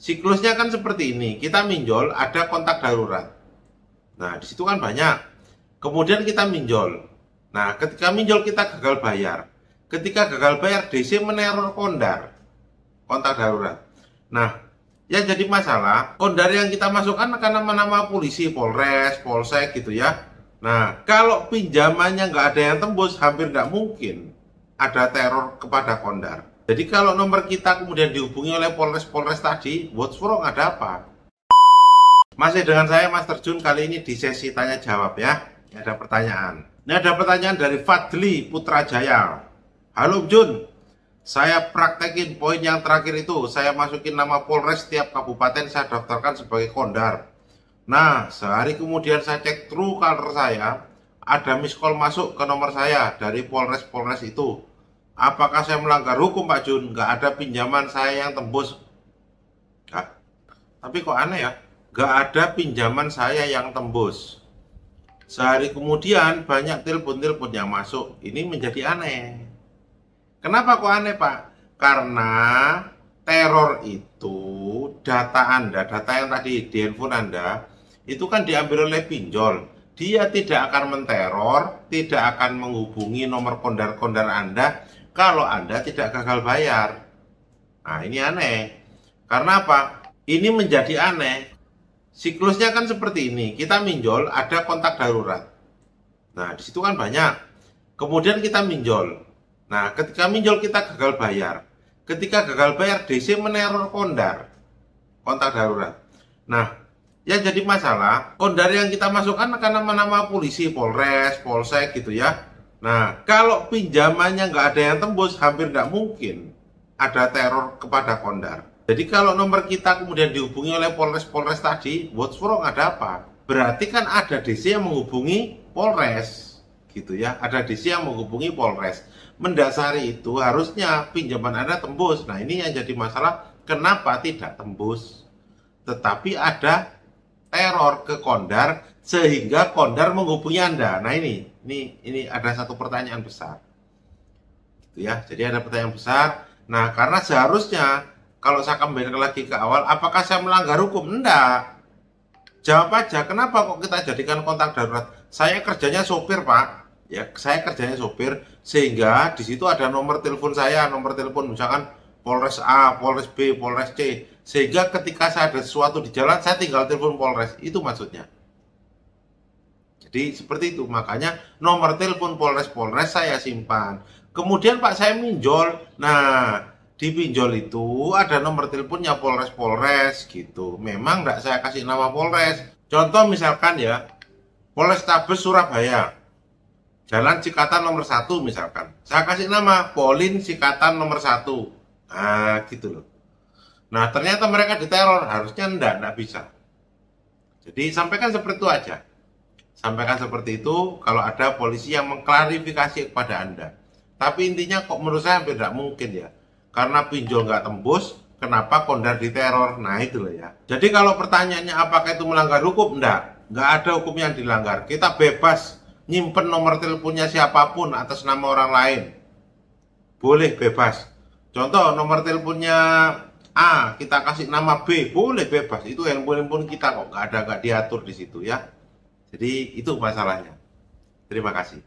Siklusnya kan seperti ini, kita minjol ada kontak darurat. Nah, di situ kan banyak. Kemudian kita minjol. Nah, ketika minjol kita gagal bayar. Ketika gagal bayar, DC meneror kondar, kontak darurat. Nah, yang jadi masalah, kondar yang kita masukkan akan nama-nama polisi, Polres, Polsek gitu ya. Nah, kalau pinjamannya nggak ada yang tembus, hampir nggak mungkin ada teror kepada kondar. Jadi kalau nomor kita kemudian dihubungi oleh Polres-Polres tadi, what's wrong, ada apa? Masih dengan saya Mas Terjun, kali ini di sesi tanya jawab ya. Ini ada pertanyaan. Ini ada pertanyaan dari Fadli Putrajaya. Halo Jun, saya praktekin poin yang terakhir itu. Saya masukin nama Polres setiap kabupaten saya daftarkan sebagai kondar. Nah, sehari kemudian saya cek true caller saya, ada miss call masuk ke nomor saya dari Polres-Polres itu. Apakah saya melanggar hukum Pak Jun? Nggak ada pinjaman saya yang tembus. Hah? Tapi kok aneh ya? Nggak ada pinjaman saya yang tembus. Sehari kemudian banyak telepon-telepon yang masuk. Ini menjadi aneh. Kenapa kok aneh Pak? Karena teror itu data Anda, data yang tadi di handphone Anda, itu kan diambil oleh pinjol. Dia tidak akan menteror, tidak akan menghubungi nomor kondar-kondar Anda kalau Anda tidak gagal bayar. Nah, ini aneh. Karena apa? Ini menjadi aneh. Siklusnya kan seperti ini. Kita minjol, ada kontak darurat. Nah, di situ kan banyak. Kemudian kita minjol. Nah, ketika minjol kita gagal bayar. Ketika gagal bayar, DC meneror kondar, kontak darurat. Nah, yang jadi masalah, kondar yang kita masukkan akan nama-nama polisi, Polres, Polsek gitu ya. Nah, kalau pinjamannya nggak ada yang tembus, hampir nggak mungkin ada teror kepada kondar. Jadi kalau nomor kita kemudian dihubungi oleh Polres-Polres tadi, what's wrong, ada apa? Berarti kan ada DC yang menghubungi Polres, gitu ya. Ada DC yang menghubungi Polres. Mendasari itu harusnya pinjaman Anda tembus. Nah, ini yang jadi masalah, kenapa tidak tembus? Tetapi ada teror ke kondar sehingga kondar menghubungi Anda. Nah, ini ada satu pertanyaan besar. Gitu ya. Jadi ada pertanyaan besar. Nah, karena seharusnya kalau saya kembali lagi ke awal, apakah saya melanggar hukum? Enggak. Jawab aja, kenapa kok kita jadikan kontak darurat? Saya kerjanya sopir, Pak. Ya, saya kerjanya sopir, sehingga di situ ada nomor telepon saya, nomor telepon misalkan Polres A, Polres B, Polres C, sehingga ketika saya ada sesuatu di jalan, saya tinggal telepon Polres. Itu maksudnya. Jadi seperti itu, makanya nomor telepon Polres-Polres saya simpan. Kemudian Pak, saya minjol. Nah, di pinjol itu ada nomor teleponnya Polres-Polres gitu. Memang enggak saya kasih nama Polres. Contoh misalkan ya, Polrestabes Surabaya, Jalan Cikatan nomor 1 misalkan. Saya kasih nama Polin Cikatan nomor 1. Nah, gitu loh. Nah, ternyata mereka diteror. Harusnya enggak bisa. Jadi sampaikan seperti itu aja. Sampaikan seperti itu kalau ada polisi yang mengklarifikasi kepada Anda. Tapi intinya kok menurut saya hampir tidak mungkin ya. Karena pinjol nggak tembus, kenapa kondar diteror? Nah, itu loh ya. Jadi kalau pertanyaannya apakah itu melanggar hukum? Enggak ada hukum yang dilanggar. Kita bebas nyimpen nomor teleponnya siapapun atas nama orang lain. Boleh, bebas. Contoh nomor teleponnya A, kita kasih nama B, boleh, bebas. Itu handphone kita kok, nggak diatur di situ ya. Jadi itu masalahnya. Terima kasih.